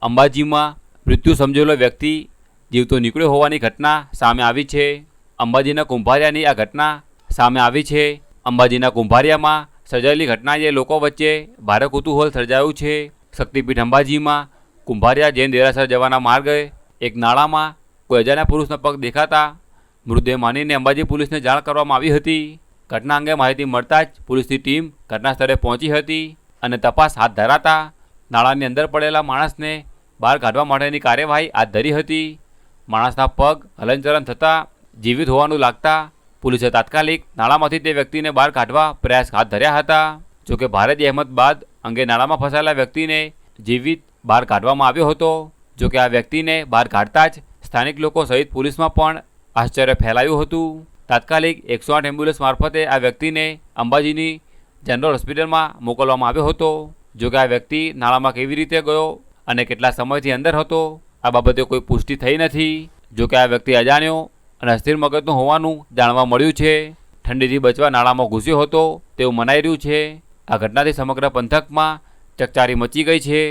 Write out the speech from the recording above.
અંબાજીમાં મૃત્યુ સમજેલો વ્યક્તિ જીવતો નીકળ્યો હોવાની ઘટના સામે આવી છે। અંબાજીના કુંભારિયાની આ ઘટના સામે આવી છે। અંબાજીના કુંભારિયામાં સર્જાયેલી ઘટનાએ લોકો વચ્ચે ભારે કુતૂહલ સર્જાયું છે। શક્તિપીઠ અંબાજીમાં કુંભારિયા જૈન દેરાસર જવાના માર્ગે એક નાળામાં કોઈ અજાણ્યા પુરુષનો પગ દેખાતા મૃતદેહ માનીને અંબાજી પોલીસને જાણ કરવામાં આવી હતી। ઘટના અંગે માહિતી મળતા જ પોલીસની ટીમ ઘટના સ્થળે પહોંચી હતી અને તપાસ હાથ ધરાતા નાળાની અંદર પડેલા માણસને બહાર કાઢવા માટેની કાર્યવાહી હાથ ધરી હતી। માણસના પગ હલનચલન થતાં જીવિત હોવાનું લાગતા પોલીસે તાત્કાલિક નાળામાંથી તે વ્યક્તિને બહાર કાઢવા પ્રયાસ હાથ ધર્યા હતા। જોકે ભારે જહેમત બાદ અંગે નાળામાં ફસાયેલા વ્યક્તિને જીવિત બહાર કાઢવામાં આવ્યો હતો। જોકે આ વ્યક્તિને બહાર કાઢતા જ સ્થાનિક લોકો સહિત પોલીસમાં પણ આશ્ચર્ય ફેલાયું હતું। તાત્કાલિક 108 એમ્બ્યુલન્સ મારફતે આ વ્યક્તિને અંબાજીની જનરલ હોસ્પિટલમાં મોકલવામાં આવ્યો હતો। જોકે આ વ્યક્તિ નાળામાં કેવી રીતે ગયો અને કેટલા સમયથી અંદર હતો આ બાબતે કોઈ પુષ્ટિ થઈ નથી। જોકે આ વ્યક્તિ અજાણ્યો અને અસ્થિર મગજનું હોવાનું જાણવા મળ્યું છે। ઠંડીથી બચવા નાળામાં ઘૂસ્યો હતો તેવું મનાઈ રહ્યું છે। આ ઘટનાથી સમગ્ર પંથકમાં ચકચારી મચી ગઈ છે।